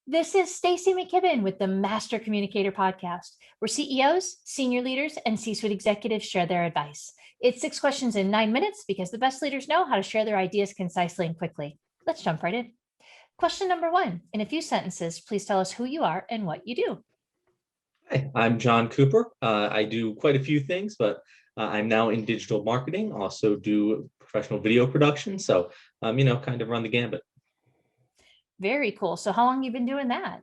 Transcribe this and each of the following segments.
This is Stacy McKibben with the Master Communicator podcast, where CEOs, senior leaders, and C-suite executives share their advice. It's 6 questions in 9 minutes because the best leaders know how to share their ideas concisely and quickly. Let's jump right in. Question number 1. In a few sentences, please tell us who you are and what you do. Hi, I'm John Cooper. I do quite a few things, but I'm now in digital marketing, also do professional video production. So, kind of run the gambit. Very cool. So how long have you been doing that?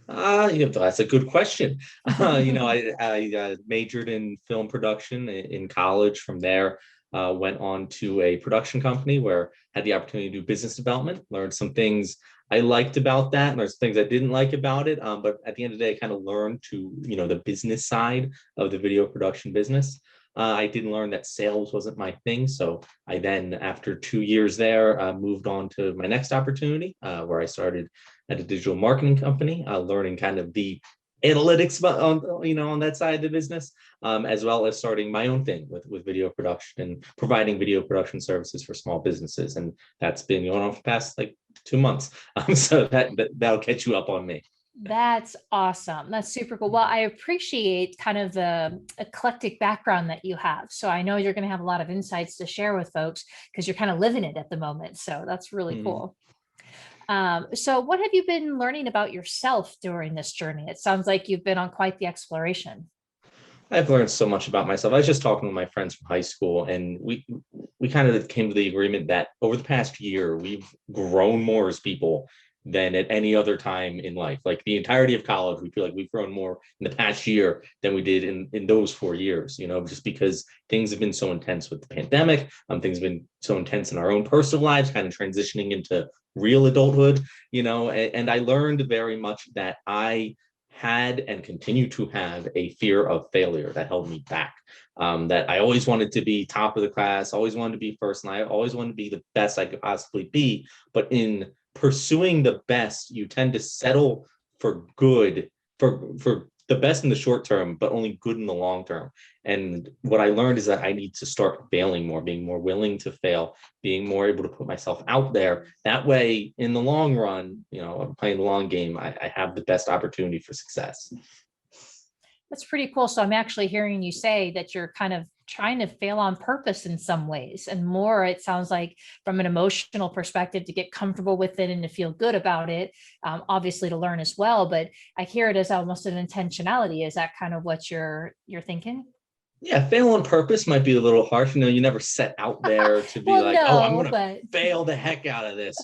That's a good question. I majored in film production in college. From there, went on to a production company where I had the opportunity to do business development, learned some things I liked about that, and there's things I didn't like about it. But at the end of the day, I kind of learned to, the business side of the video production business. I didn't learn that sales wasn't my thing. So I then, after 2 years there, moved on to my next opportunity, where I started at a digital marketing company, learning kind of the analytics on that side of the business, as well as starting my own thing with video production and providing video production services for small businesses. And that's been going on for the past like 2 months. So that'll catch you up on me. That's awesome. That's super cool. Well, I appreciate kind of the eclectic background that you have. So I know you're going to have a lot of insights to share with folks because you're kind of living it at the moment. So that's really cool. So what have you been learning about yourself during this journey? It sounds like you've been on quite the exploration. I've learned so much about myself. I was just talking with my friends from high school, and we kind of came to the agreement that over the past year, we've grown more as people than at any other time in life. Like the entirety of college, we feel like we've grown more in the past year than we did in those 4 years, just because things have been so intense with the pandemic. Things have been so intense in our own personal lives, kind of transitioning into real adulthood, and I learned very much that I had and continue to have a fear of failure that held me back. That I always wanted to be top of the class, always wanted to be first, and I always wanted to be the best I could possibly be. But in pursuing the best, you tend to settle for good, for the best in the short term, but only good in the long term. And what I learned is that I need to start failing more, being more willing to fail, being more able to put myself out there. That way, in the long run, I'm playing the long game, I have the best opportunity for success. That's pretty cool. So I'm actually hearing you say that you're kind of trying to fail on purpose in some ways, and more, it sounds like, from an emotional perspective, to get comfortable with it and to feel good about it, obviously to learn as well. But I hear it as almost an intentionality. Is that kind of what you're thinking? Yeah, fail on purpose might be a little harsh. You never set out there to be Well, like, oh, I'm no, going to but fail the heck out of this.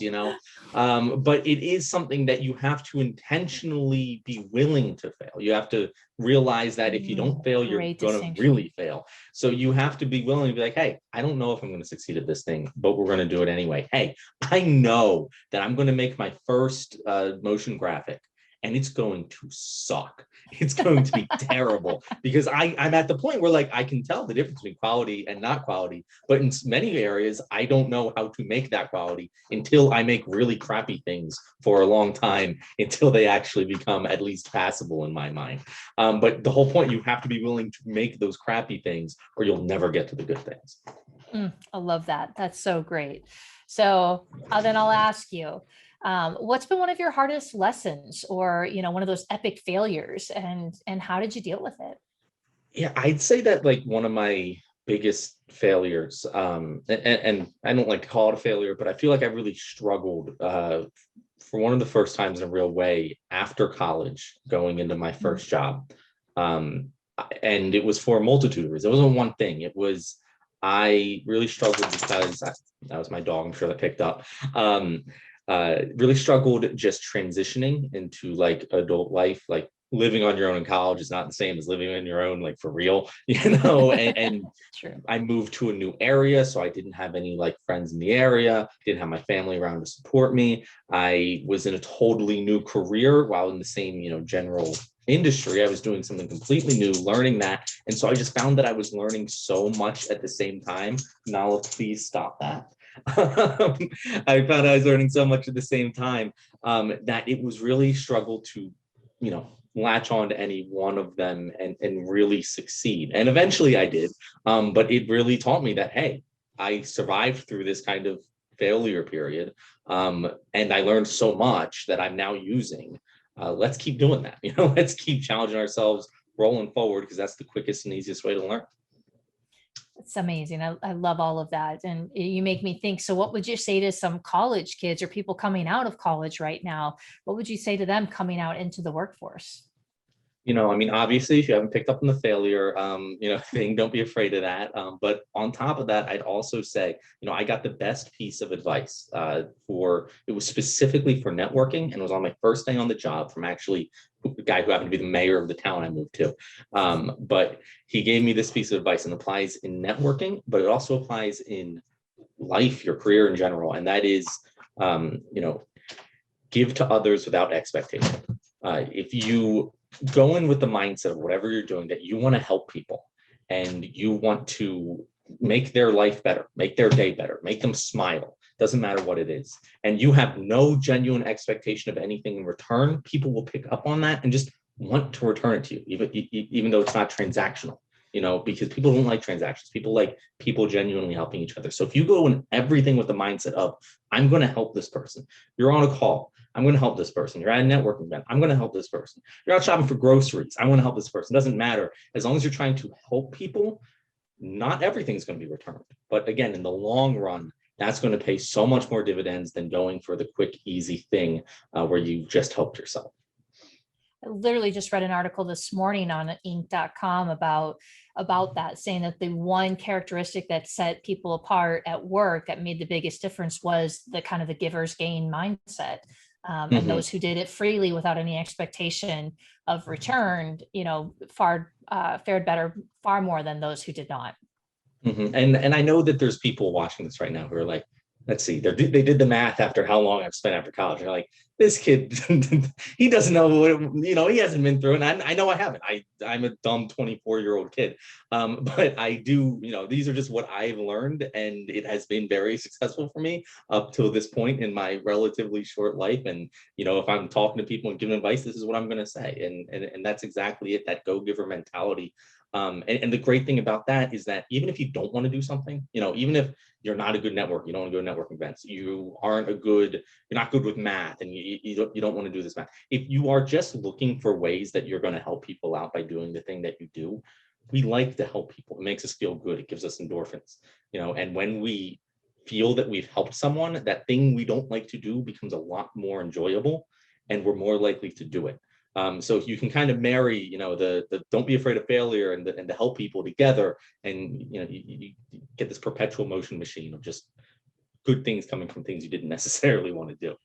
But it is something that you have to intentionally be willing to fail. You have to realize that if you don't fail, you're great going to distinction. really fail. So you have to be willing to be like, hey, I don't know if I'm going to succeed at this thing, but we're going to do it anyway. Hey, I know that I'm going to make my first motion graphic, and it's going to suck. It's going to be terrible because I'm at the point where like I can tell the difference between quality and not quality. But in many areas, I don't know how to make that quality until I make really crappy things for a long time until they actually become at least passable in my mind. But the whole point, you have to be willing to make those crappy things or you'll never get to the good things. I love that. That's so great. So then I'll ask you, what's been one of your hardest lessons, or one of those epic failures, and how did you deal with it? Yeah, I'd say that like one of my biggest failures, and I don't like to call it a failure, but I feel like I really struggled for one of the first times in a real way after college, going into my first job. And it was for a multitude of reasons. It wasn't one thing. It was, I really struggled because that was my dog, I'm sure that picked up. Really struggled just transitioning into like adult life. Like living on your own in college is not the same as living on your own, like for real, and True. I moved to a new area, so I didn't have any like friends in the area, didn't have my family around to support me. I was in a totally new career while in the same, general industry. I was doing something completely new, learning that. And so I just found that I was learning so much at the same time. Nala, please stop that. I found I was learning so much at the same time that it was really struggle to, latch on to any one of them and really succeed. And eventually I did. But it really taught me that, hey, I survived through this kind of failure period. And I learned so much that I'm now using. Let's keep doing that. Let's keep challenging ourselves, rolling forward, because that's the quickest and easiest way to learn. It's amazing. I love all of that. And you make me think, so what would you say to some college kids or people coming out of college right now? What would you say to them coming out into the workforce? I mean, obviously, if you haven't picked up on the failure, thing, don't be afraid of that. But on top of that, I'd also say, I got the best piece of advice it was specifically for networking, and it was on my first day on the job from actually the guy who happened to be the mayor of the town I moved to. But he gave me this piece of advice, and applies in networking, but it also applies in life, your career in general. And that is, give to others without expectation. If you go in with the mindset of whatever you're doing, that you want to help people and you want to make their life better, make their day better, make them smile, doesn't matter what it is, and you have no genuine expectation of anything in return, people will pick up on that and just want to return it to you, even though it's not transactional, because people don't like transactions. People like people genuinely helping each other. So if you go in everything with the mindset of, I'm going to help this person, you're on a call, I'm going to help this person. You're at a networking event, I'm going to help this person. You're out shopping for groceries, I want to help this person. Doesn't matter. As long as you're trying to help people, not everything's going to be returned. But again, in the long run, that's going to pay so much more dividends than going for the quick, easy thing where you just helped yourself. I literally just read an article this morning on Inc.com about that, saying that the one characteristic that set people apart at work that made the biggest difference was the kind of the giver's gain mindset. And those who did it freely without any expectation of return, fared better, far more than those who did not. And I know that there's people watching this right now who are like, let's see, they did the math after how long I've spent after college. They're like, this kid, he doesn't know what, he hasn't been through it. And I know I haven't. I'm a dumb 24-year-old kid. But I do, these are just what I've learned, and it has been very successful for me up till this point in my relatively short life. And, if I'm talking to people and giving advice, this is what I'm going to say. And that's exactly it, that go-giver mentality. And the great thing about that is that even if you don't want to do something, even if you're not a good network, you don't want to go to networking events, you're not good with math, and you don't want to do this math. If you are just looking for ways that you're going to help people out by doing the thing that you do, we like to help people. It makes us feel good. It gives us endorphins, and when we feel that we've helped someone, that thing we don't like to do becomes a lot more enjoyable, and we're more likely to do it. So you can kind of marry, the don't be afraid of failure and the help people together, and you get this perpetual motion machine of just good things coming from things you didn't necessarily want to do.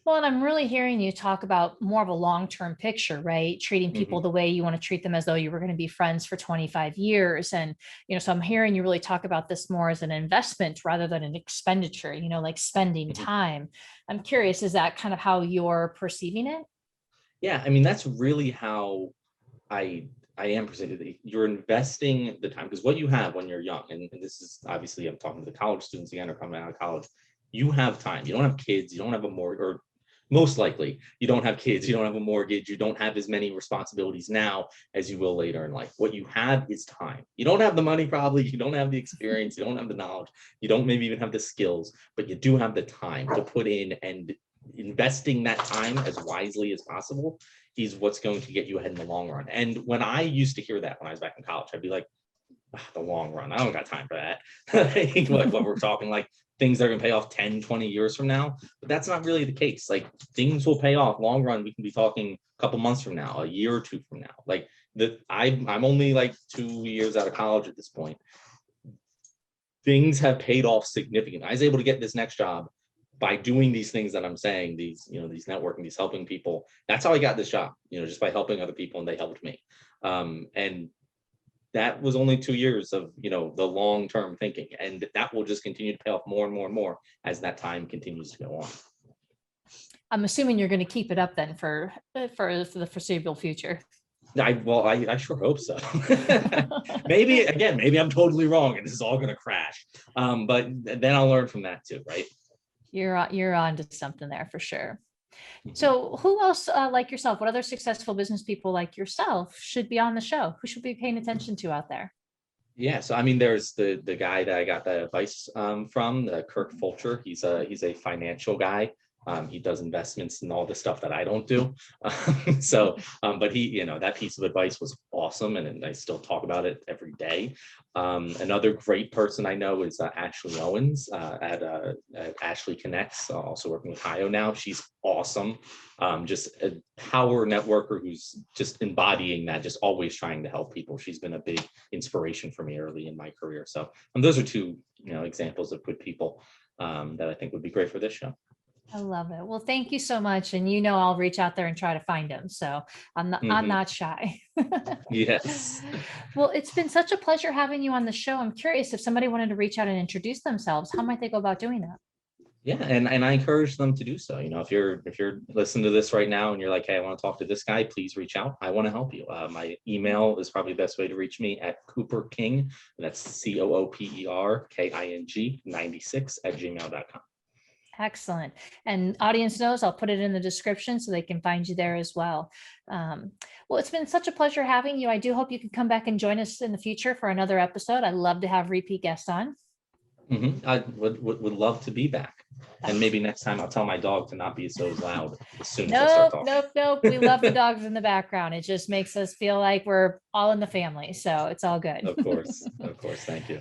Well, and I'm really hearing you talk about more of a long-term picture, right? Treating people the way you want to treat them, as though you were going to be friends for 25 years. And, so I'm hearing you really talk about this more as an investment rather than an expenditure, like spending time. I'm curious, is that kind of how you're perceiving it? Yeah, I mean, that's really how I am perceiving it. You're investing the time, because what you have when you're young, and this is obviously, I'm talking to the college students again, or coming out of college, you have time. You don't have kids, you don't have a mortgage, or most likely you don't have kids, you don't have a mortgage, you don't have as many responsibilities now as you will later in life. What you have is time. You don't have the money, probably, you don't have the experience, you don't have the knowledge, you don't maybe even have the skills, but you do have the time to put in, and investing that time as wisely as possible is what's going to get you ahead in the long run. And when I used to hear that when I was back in college, I'd be like, the long run, I don't got time for that. what we're talking, like things that are going to pay off 10, 20 years from now. But that's not really the case. Like, things will pay off long run. We can be talking a couple months from now, a year or two from now. Like, I'm only like 2 years out of college at this point. Things have paid off significantly. I was able to get this next job by doing these things that I'm saying, these networking, these helping people. That's how I got this job, just by helping other people, and they helped me. And that was only 2 years of, the long-term thinking, and that will just continue to pay off more and more and more as that time continues to go on. I'm assuming you're going to keep it up then for the foreseeable future. I sure hope so. maybe I'm totally wrong and this is all going to crash. But then I'll learn from that too, right? You're on to something there for sure. So who else like yourself? What other successful business people like yourself should be on the show? Who should be paying attention to out there? Yeah, so I mean, there's the guy that I got that advice from, Kirk Fulcher. He's a financial guy. He does investments and all the stuff that I don't do. But that piece of advice was awesome, and I still talk about it every day. Another great person I know is Ashley Owens at Ashley Connects, also working with Hio now. She's awesome. Just a power networker who's just embodying that, just always trying to help people. She's been a big inspiration for me early in my career. So those are two, examples of good people that I think would be great for this show. I love it. Well, thank you so much. And I'll reach out there and try to find them. So I'm Mhm. not shy. Yes. Well, it's been such a pleasure having you on the show. I'm curious if somebody wanted to reach out and introduce themselves, how might they go about doing that? Yeah, and I encourage them to do so. If you're listening to this right now and you're like, hey, I want to talk to this guy, please reach out. I want to help you. My email is probably the best way to reach me at Cooper King. That's COOPERKING 96 @gmail.com. Excellent. And audience knows I'll put it in the description so they can find you there as well. Well, it's been such a pleasure having you. I do hope you can come back and join us in the future for another episode. I'd love to have repeat guests on. I would love to be back. And maybe next time I'll tell my dog to not be so loud as soon as I start Nope, talking. nope, nope. We love the dogs in the background. It just makes us feel like we're all in the family. So it's all good. Of course. Thank you.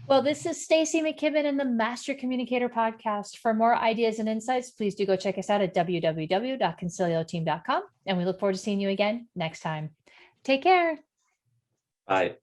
Well, this is Stacy McKibben in the Master Communicator podcast. For more ideas and insights, please do go check us out at www.concilioteam.com. And we look forward to seeing you again next time. Take care. Bye.